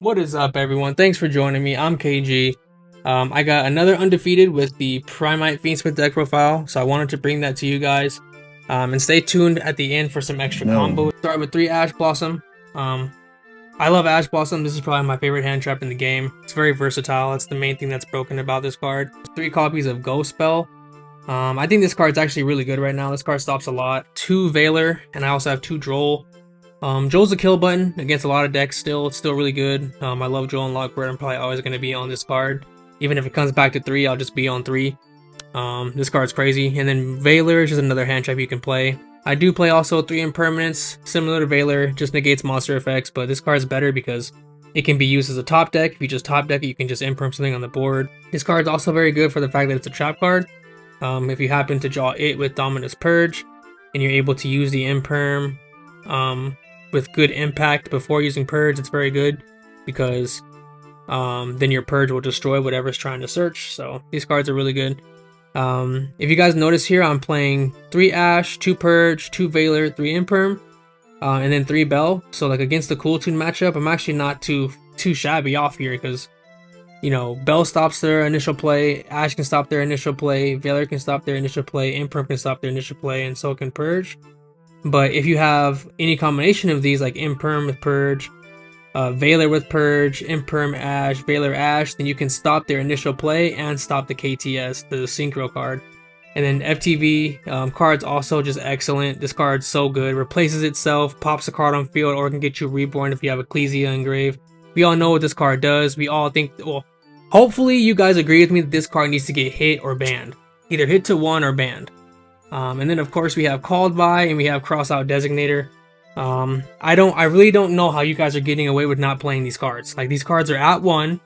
What is up, everyone? Thanks for joining me. I'm KG. I got another undefeated with the Primite Fiendsmith deck profile, so I wanted to bring that to you guys. And stay tuned at the end for some extra combos. Start with 3 Ash Blossom. I love Ash Blossom. This is probably my favorite hand trap in the game. It's very versatile. That's the main thing that's broken about this card. 3 copies of Ghost Spell. I think this card's actually really good right now. This card stops a lot. 2 Veiler, and I also have 2 Droll. Joel's a kill button against a lot of decks still. It's still really good. I love Joel and Lockbird. I'm probably always going to be on this card. Even if it comes back to 3, I'll just be on 3. This card's crazy. And then Veiler is just another hand trap you can play. I do play also 3 Impermanence, similar to Veiler, just negates monster effects, but this card's better because it can be used as a top deck. If you just top deck it, you can just imperm something on the board. This card's also very good for the fact that it's a trap card. If you happen to draw it with Dominus Purge, and you're able to use the imperm, with good impact before using Purge, it's very good because then your Purge will destroy whatever's trying to search. So these cards are really good. If you guys notice here, I'm playing 3 Ash, 2 Purge, 2 Veiler, 3 Imperm, and then 3 Bell. So like against the Cool Tune matchup, I'm actually not too shabby off here because, you know, Bell stops their initial play, Ash can stop their initial play, Veiler can stop their initial play, Imperm can stop their initial play, and so can Purge. But if you have any combination of these, like Imperm with Purge, Veiler with Purge, Imperm Ash, Veiler Ash, then you can stop their initial play and stop the KTS, the Synchro card. And then FTV card's also just excellent. This card's so good. Replaces itself, pops a card on field, or can get you reborn if you have Ecclesia engraved. We all know what this card does. We all think, well, hopefully you guys agree with me that this card needs to get hit or banned. Either hit to 1 or banned. And then of course we have Called By and we have Crossout Designator. I really don't know how you guys are getting away with not playing these cards. Like, these cards are at 1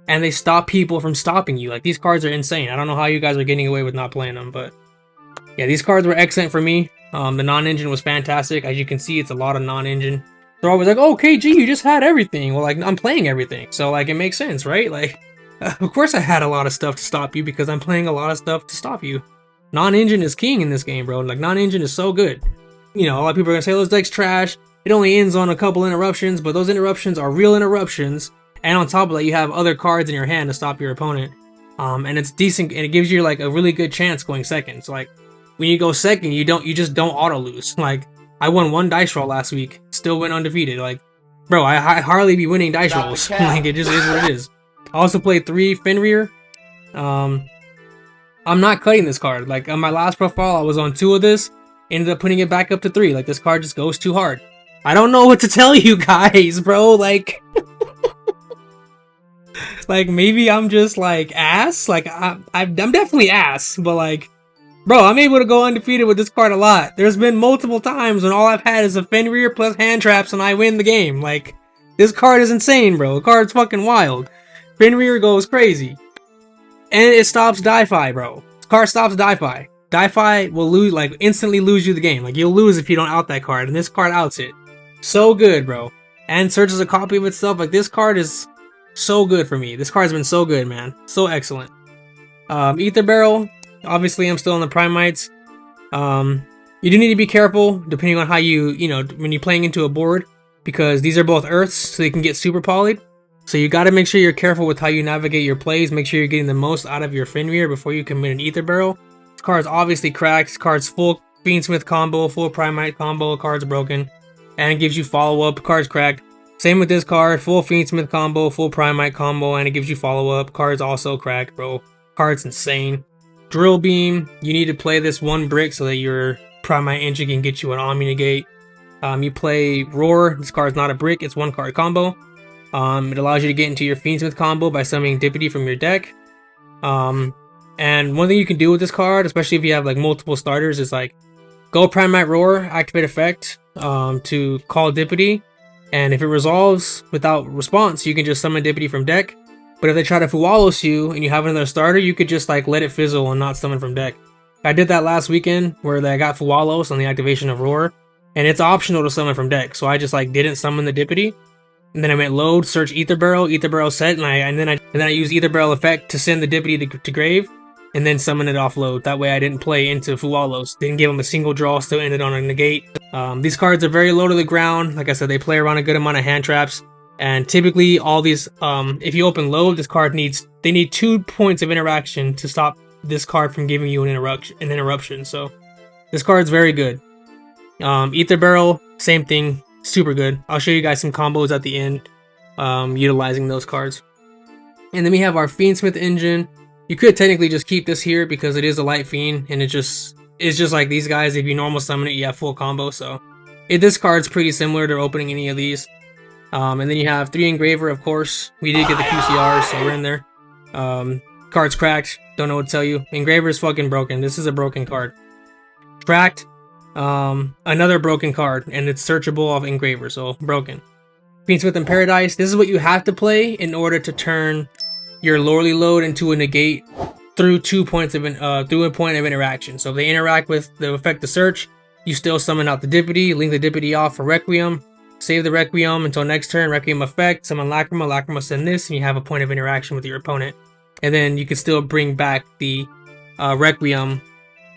and they stop people from stopping you. Like, these cards are insane. I don't know how you guys are getting away with not playing them, but yeah, these cards were excellent for me. The non-engine was fantastic. As you can see, it's a lot of non-engine. They're always like, oh, KG, you just had everything. Well, like, I'm playing everything, so like it makes sense, right? Like, of course I had a lot of stuff to stop you because I'm playing a lot of stuff to stop you. Non-engine is king in this game, bro. Like, non-engine is so good. You know, a lot of people are gonna say, oh, this deck's trash. It only ends on a couple interruptions, but those interruptions are real interruptions. And on top of that, you have other cards in your hand to stop your opponent. And it's decent, and it gives you like a really good chance going second. So like, when you go second, you just don't auto lose. Like, I won 1 dice roll last week, still went undefeated. Like, bro, I hardly be winning dice rolls. Like, it just is what it is. I also played 3 Fenrir. I'm not cutting this card. Like, on my last profile, I was on 2 of this, ended up putting it back up to 3. Like, this card just goes too hard. I don't know what to tell you guys, bro. Like, like, maybe I'm just like ass. Like, I'm definitely ass, but like, bro, I'm able to go undefeated with this card a lot. There's been multiple times when all I've had is a Fenrir plus hand traps and I win the game. Like, this card is insane, bro. The card's fucking wild. Fenrir goes crazy. And it stops Di-Fi, bro. This card stops Di-Fi. Di-Fi will lose, like, instantly lose you the game. Like, you'll lose if you don't out that card, and this card outs it. So good, bro. And searches a copy of itself. Like, this card is so good for me. This card's been so good, man. So excellent. Ether Barrel. Obviously, I'm still on the Primites. You do need to be careful, depending on how you know, when you're playing into a board, because these are both Earths, so they can get super polyed. So you got to make sure you're careful with how you navigate your plays. Make sure you're getting the most out of your Fenrir before you commit an Ether Barrel. This card's obviously cracked. This card's full Fiendsmith combo, full Primite combo. Card's broken. And it gives you follow-up. Card's cracked. Same with this card. Full Fiendsmith combo, full Primite combo, and it gives you follow-up. Card's also cracked, bro. Card's insane. Drill Beam. You need to play this 1 brick so that your Primite engine can get you an Omni negate. You play Roar. This card's not a brick. It's 1 card combo. It allows you to get into your Fiendsmith combo by summoning Deputy from your deck. And one thing you can do with this card, especially if you have like multiple starters, is like go Primite Roar, activate effect to call Deputy. And if it resolves without response, you can just summon Deputy from deck. But if they try to Fuwalos you and you have another starter, you could just like let it fizzle and not summon from deck. I did that last weekend where I got Fuwalos on the activation of Roar. And it's optional to summon from deck. So I just like didn't summon the Deputy. And then I went load, search Ether Barrel set, and then I used Ether Barrel effect to send the Deputy to grave, and then summon it offload. That way I didn't play into Fuwalos. Didn't give him a single draw, still ended on a negate. These cards are very low to the ground. Like I said, they play around a good amount of hand traps. And typically all these, if you open low, this card they need 2 points of interaction to stop this card from giving you an interruption. So this card's very good. Ether Barrel, same thing, super good. I'll show you guys some combos at the end, utilizing those cards. And then we have our Fiendsmith engine. You could technically just keep this here because it is a light fiend, and it's just like these guys. If you normal summon it, you have full combo. So this card's pretty similar to opening any of these. And then you have 3 Engraver, of course. We did get the QCRs, so we're in there. Card's cracked. Don't know what to tell you. Engraver is fucking broken. This is a broken card. Tracked. Another broken card, and it's searchable off Engraver, so broken. Fiendsmith in Paradise. This is what you have to play in order to turn your Lorely Load into a negate through 2 points of through a point of interaction. So if they interact with the effect of search, you still summon out the Deputy, link the Deputy off for Requiem. Save the Requiem until next turn, Requiem effect, summon Lacrima, Lacrima send this, and you have a point of interaction with your opponent. And then you can still bring back the Requiem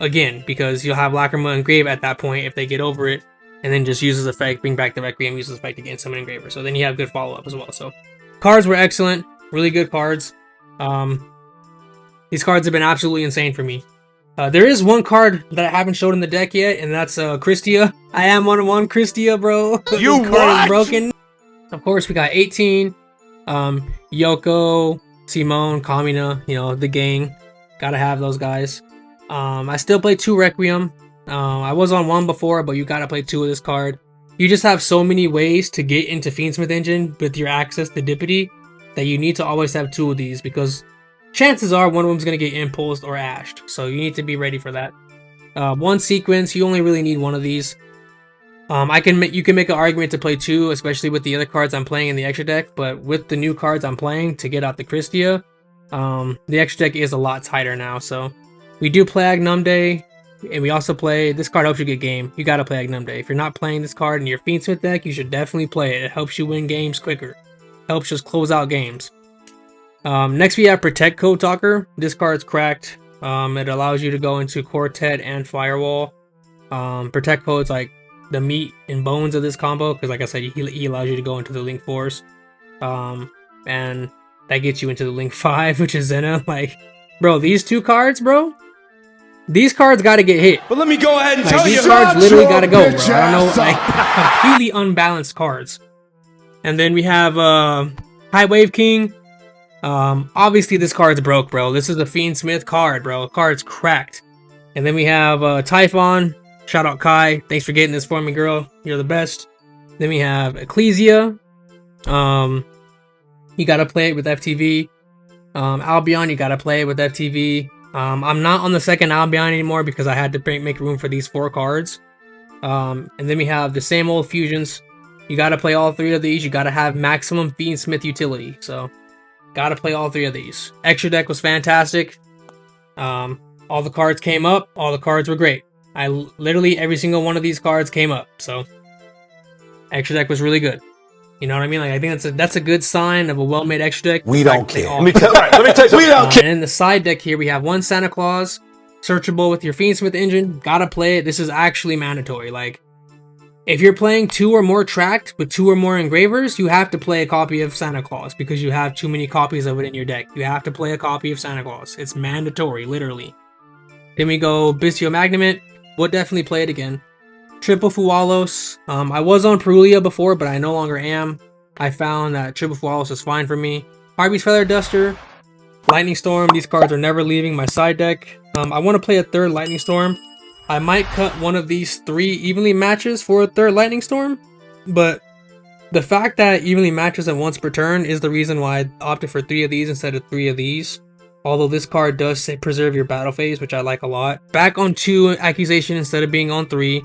again, because you'll have Lacrima engrave at that point if they get over it, and then just uses effect, bring back the Requiem, uses effect again, summon Engraver. So then you have good follow-up as well. So cards were excellent, really good cards. These cards have been absolutely insane for me. There is one card that I haven't showed in the deck yet, and that's Kristya. I am 1-1 Kristya, bro. You card is broken. Of course, we got 18. Yoko, Simone, Kamina, you know, the gang. Gotta have those guys. I still play 2 Requiem. I was on 1 before, but you gotta play 2 of this card. You just have so many ways to get into Fiendsmith Engine with your access to Deputy that you need to always have 2 of these, because chances are one of them's going to get impulsed or ashed, so you need to be ready for that. 1 sequence, you only really need 1 of these. You can make an argument to play 2, especially with the other cards I'm playing in the extra deck, but with the new cards I'm playing to get out the Kristya, the extra deck is a lot tighter now. So we do play Agnumde, and we also play, this card helps you get game. You got to play Agnumde. If you're not playing this card in your Fiendsmith deck, you should definitely play it. It helps you win games quicker. Helps just close out games. Next we have Protect Code Talker. This card's cracked. It allows you to go into Quartet and Firewall. Protect Code's like the meat and bones of this combo, because like I said, he allows you to go into the Link 4s. And that gets you into the Link 5, which is Zena. Like, bro, these 2 cards, bro, these cards gotta get hit. But let me go ahead and like, tell these you, cards literally gotta go, bro. I don't know, like, completely unbalanced cards. And then we have High Wave King. Obviously this card's broke, bro. This is a Fiendsmith card, bro. Card's cracked. And then we have Typhon. Shout out Kai. Thanks for getting this for me, girl. You're the best. Then we have Ecclesia. You gotta play it with FTV. Albion, you gotta play it with FTV. I'm not on the second Albion anymore because I had to make room for these 4 cards. And then we have the same old fusions. You gotta play all 3 of these. You gotta have maximum Fiendsmith utility. So gotta play all 3 of these. Extra deck was fantastic. All the cards came up. All the cards were great. Literally every single one of these cards came up. So extra deck was really good. You know what I mean? Like, I think that's a good sign of a well-made extra deck. We don't care. Let me tell you, we don't care. And in the side deck here, we have 1 Santa Claus, searchable with your Fiendsmith engine. Gotta play it. This is actually mandatory. Like, if you're playing 2 or more tracked with 2 or more engravers, you have to play a copy of Santa Claus because you have too many copies of it in your deck. You have to play a copy of Santa Claus. It's mandatory, literally. Then we go Bistio Magnamint. Would definitely play it again. Triple Fualos. I was on Perulia before, but I no longer am. I found that Triple Fualos is fine for me. Harvey's Feather Duster. Lightning Storm. These cards are never leaving my side deck. I want to play a 3rd Lightning Storm. I might cut one of these 3 evenly matches for a 3rd Lightning Storm, but the fact that evenly matches at once per turn is the reason why I opted for 3 of these instead of 3 of these. Although this card does say preserve your battle phase, which I like a lot. Back on 2 Accusation instead of being on 3.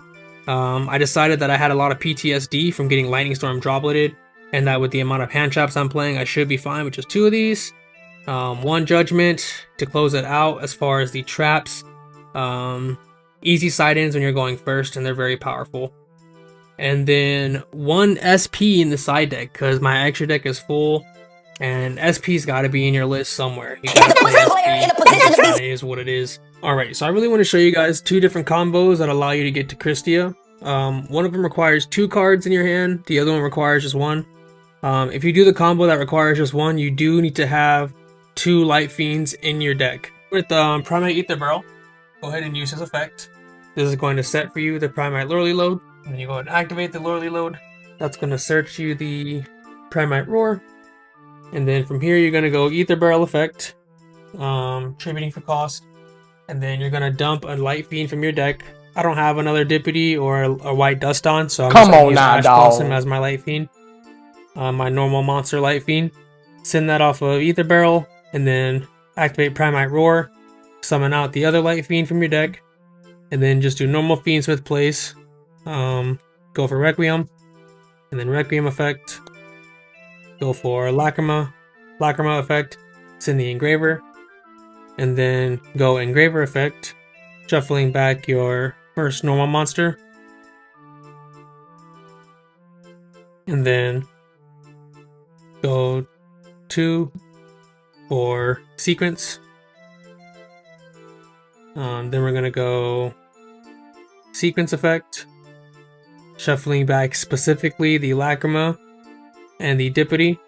I decided that I had a lot of PTSD from getting Lightning Storm dropleted, and that with the amount of hand traps I'm playing, I should be fine with just 2 of these. 1 Judgment to close it out as far as the traps. Easy side-ins when you're going first, and they're very powerful. And then 1 SP in the side deck, because my extra deck is full, and SP's got to be in your list somewhere. You gotta play SP. It is what it is. Alright, so I really want to show you guys 2 different combos that allow you to get to Kristya. One of them requires 2 cards in your hand, the other one requires just 1. If you do the combo that requires just one, you do need to have 2 Light Fiends in your deck. With Primite Ether Barrel, go ahead and use his effect. This is going to set for you the Primite Lurley load. And then you go ahead and activate the Lurley load. That's going to search you the Primite Roar. And then from here, you're going to go Ether Barrel effect, tributing for cost. And then you're going to dump a Light Fiend from your deck. I don't have another Deputy or a White Dust on, so I'm just going to use Ash Blossom as my Light Fiend. My normal monster Light Fiend. Send that off of Ether Barrel, and then activate Primite Roar. Summon out the other Light Fiend from your deck. And then just do normal Fiendsmith place. Go for Requiem. And then Requiem effect. Go for Lacrima. Lacrima effect. Send the Engraver. And then go Engraver effect. Shuffling back your first normal monster. And then go 2 for sequence. Then we're gonna go sequence effect, shuffling back specifically the Lacrima and the Deputy.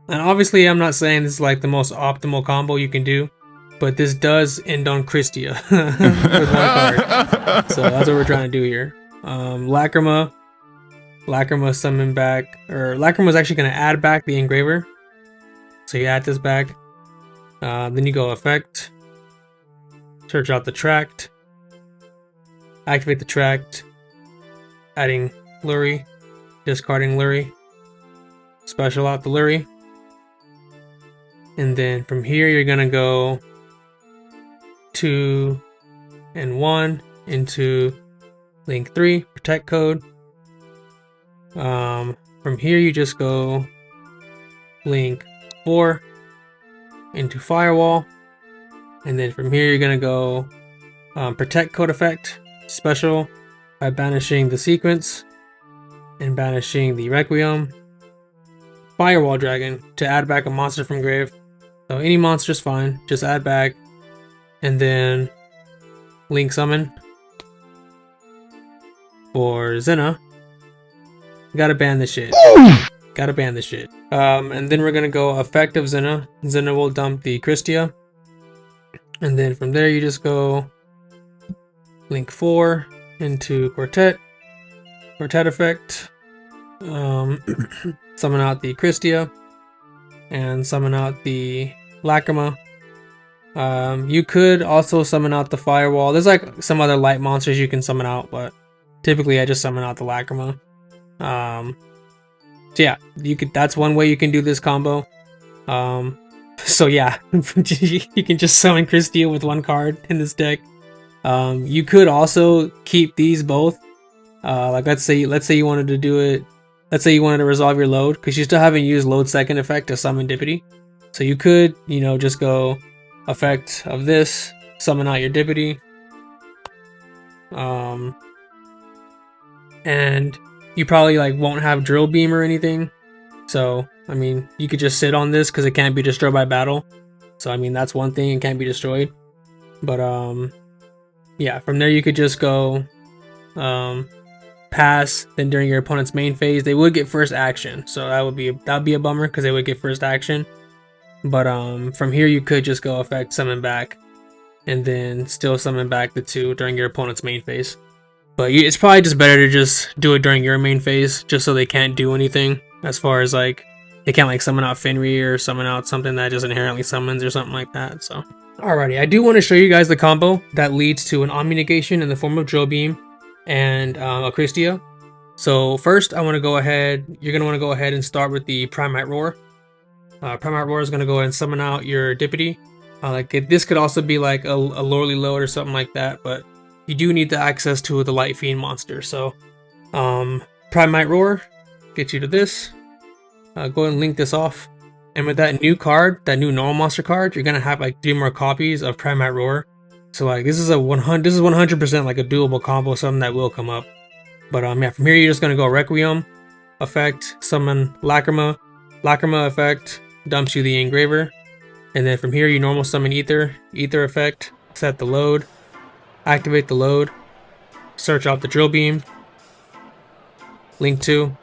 And obviously I'm not saying this is like the most optimal combo you can do, but this does end on Kristya with 1 card. So that's what we're trying to do here. Lacrima summon back, or Lacrima is actually going to add back the Engraver. So you add this back. Then you go effect, search out the tract, activate the tract, adding Lurry, discarding Lurry, special out the Lurry. And then from here you're going to go 2 and 1 into Link 3, Protect Code. From here you just go Link 4 into Firewall, and then from here you're gonna go Protect Code effect, special by banishing the sequence and banishing the Requiem. Firewall Dragon to add back a monster from grave. So any monster's fine, just add back, and then Link Summon for Xena. Gotta ban this shit. Gotta ban this shit. And then we're gonna go effect of Xena. Xena will dump the Kristya. And then from there you just go Link 4 into Quartet. Quartet effect. Summon out the Kristya. And summon out the Lacrima. You could also summon out the Firewall. There's like some other light monsters you can summon out, but typically I just summon out the Lacrima. So yeah, you could, that's one way you can do this combo. So yeah, you can just summon Kristya with 1 card in this deck. You could also keep these both. Like let's say you wanted to do it. Let's say you wanted to resolve your load, because you still haven't used load second effect to summon Deputy. So you could, you know, just go effect of this, summon out your Deputy. And you probably like won't have Drill Beam or anything. So, I mean, you could just sit on this because it can't be destroyed by battle. So, I mean, that's one thing, it can't be destroyed. But, yeah, from there you could just go pass, then during your opponent's main phase, they would get first action. So that'd be a bummer because they would get first action. But from here you could just go effect summon back and then still summon back the 2 during your opponent's main phase. But it's probably just better to just do it during your main phase, just so they can't do anything as far as like they can't like summon out Fenrir or summon out something that just inherently summons or something like that. So alrighty, I do want to show you guys the combo that leads to an Omni negation in the form of Drill Beam and a Kristya. So first you're going to want to go ahead and start with the Primite Roar. Primite Roar is going to go ahead and summon out your Deputy. This could also be like a Lurley load or something like that, but you do need the access to the Light Fiend monster. So Primite Roar gets you to this. Go ahead and link this off. And with that new card, that new normal monster card, you're going to have like 3 more copies of Primite Roar. So like this is 100% like a doable combo, something that will come up. But yeah, from here you're just gonna go Requiem effect, summon Lacrima, Lacrima effect, dumps you the Engraver, and then from here you normal summon Ether, Ether effect, set the load, activate the load, search out the Drill Beam, link 2.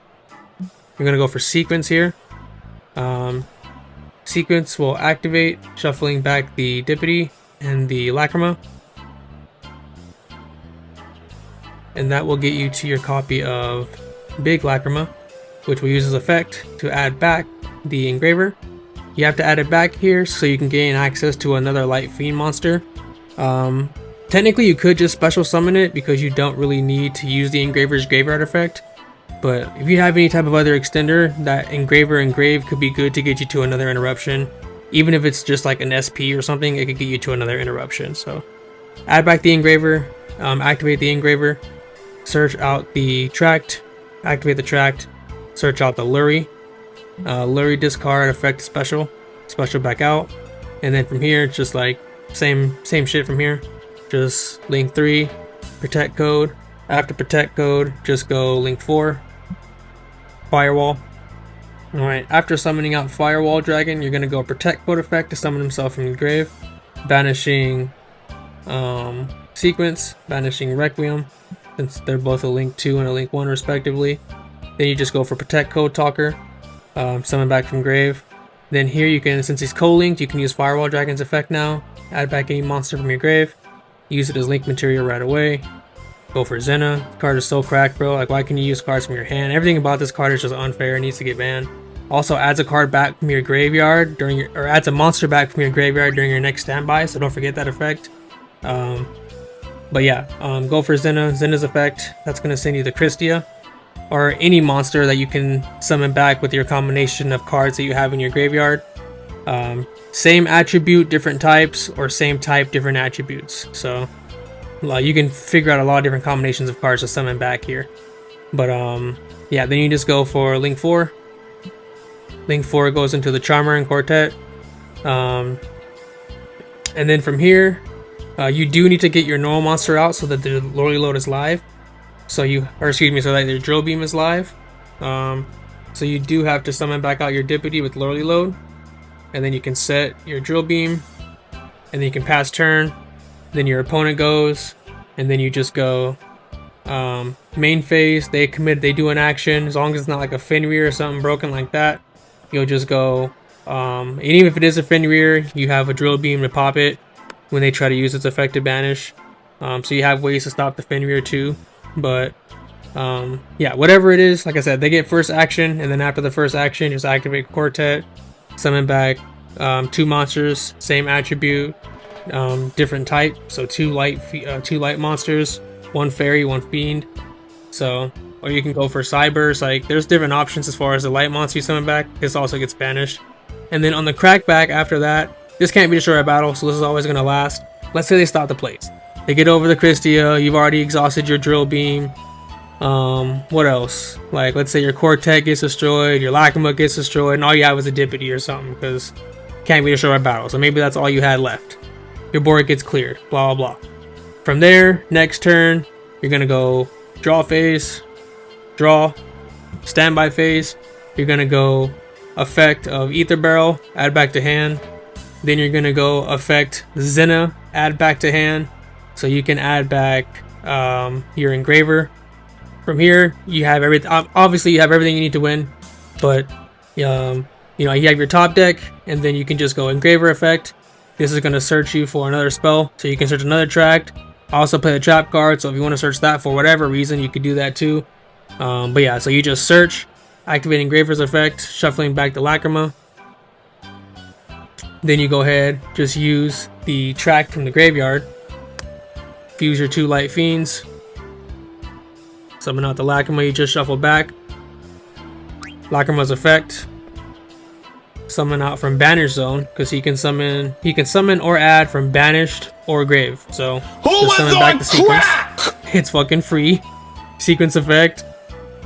You're gonna go for sequence here. Sequence will activate, shuffling back the Dippity and the Lacrima, and that will get you to your copy of Big Lacrima, which will use as effect to add back the engraver. You have to add it back here so you can gain access to another light fiend monster. Technically you could just special summon it because you don't really need to use the engraver's graveyard effect, but if you have any type of other extender, that engraver engrave could be good to get you to another interruption. Even if it's just like an SP or something, it could get you to another interruption. So add back the engraver, activate the engraver, search out the tract, activate the tract, search out the Lurie. Lurie discard, effect special back out, and then from here just like same shit from here. Just link 3, protect code. After protect code, just go link 4, firewall. Alright, after summoning out Firewall Dragon, you're gonna go protect code effect to summon himself from the grave, banishing sequence, banishing Requiem, since they're both a link 2 and a link 1 respectively. Then you just go for protect code talker, summon back from grave. Then here you can, since he's co-linked, you can use Firewall Dragon's effect now, add back any monster from your grave, use it as link material right away. Go for Zena. This card is so cracked, bro. Like, why can you use cards from your hand? Everything about this card is just unfair. It needs to get banned. Also adds a card back from your graveyard during your, or adds a monster back from your graveyard during your next standby, so don't forget that effect. But yeah, go for Zena. Zena's effect, that's gonna send you the Kristya, or any monster that you can summon back with your combination of cards that you have in your graveyard. Same attribute, different types, or same type, different attributes. So you can figure out a lot of different combinations of cards to summon back here. But yeah, then you just go for link 4. Link 4 goes into the Charmer and Quartet. And then from here, you do need to get your normal monster out so that the Lordy Load is live. So you, or excuse me, so that your Drill Beam is live. So you do have to summon back out your Dippity with Lordy Load. And then you can set your Drill Beam. And then you can pass turn. Then your opponent goes. And then you just go main phase. They do an action. As long as it's not like a Fenrir or something broken like that, you'll just go. And even if it is a Fenrir, you have a Drill Beam to pop it when they try to use its effect to banish. So you have ways to stop the Fenrir too. But yeah, whatever it is, like I said, they get first action, and then after the first action, just activate Quartet, summon back 2 monsters, same attribute, different type. So 2 light monsters, 1 fairy, 1 fiend. So, or you can go for Cyberse. Like, there's different options as far as the light monster you summon back. This also gets banished. And then on the crackback after that, this can't be destroyed by battle, so this is always gonna last. Let's say they stop the plays. They get over the Kristya, you've already exhausted your Drill Beam. What else? Like, let's say your Quartet gets destroyed, your Lacrima gets destroyed, and all you have is a Dippity or something, because can't be destroyed by battle. So maybe that's all you had left. Your board gets cleared, blah blah blah. From there, next turn, you're gonna go draw phase, draw, standby phase. You're gonna go effect of Ether Barrel, add back to hand. Then you're gonna go effect Zena, add back to hand. So you can add back your engraver. From here, you have everything. Obviously, you have everything you need to win, but you know, you have your top deck, and then you can just go engraver effect. This is going to search you for another spell, so you can search another tract. Also play a trap card, so if you want to search that for whatever reason, you could do that too. But yeah, so you just search, activate engraver's effect, shuffling back the Lacrima. Then you go ahead, just use the tract from the graveyard. Fuse your 2 light fiends. Summon out the Lacrima you just shuffled back. Lacrima's effect. Summon out from Banished Zone, because he can summon or add from Banished or Grave. So just summon back the sequence. It's fucking free. Sequence effect.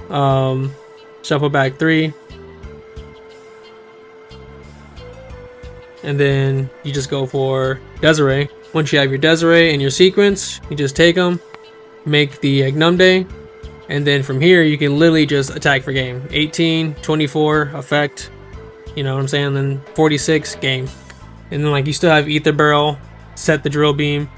Shuffle back 3. And then you just go for Desiree. Once you have your Desiree and your sequence, you just take them, make the Agnumde, and then from here you can literally just attack for game. 18, 24, effect, you know what I'm saying, then 46, game. And then like you still have Ether Barrel, set the Drill Beam.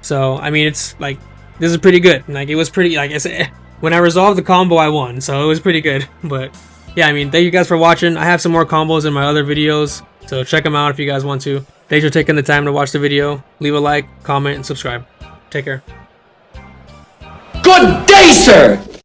So I mean, it's like, this is pretty good. Like, it was pretty, like I said, when I resolved the combo, I won, so it was pretty good. But yeah, I mean, thank you guys for watching. I have some more combos in my other videos, so check them out if you guys want to. Thanks for taking the time to watch the video. Leave a like, comment, and subscribe. Take care. Good day, sir!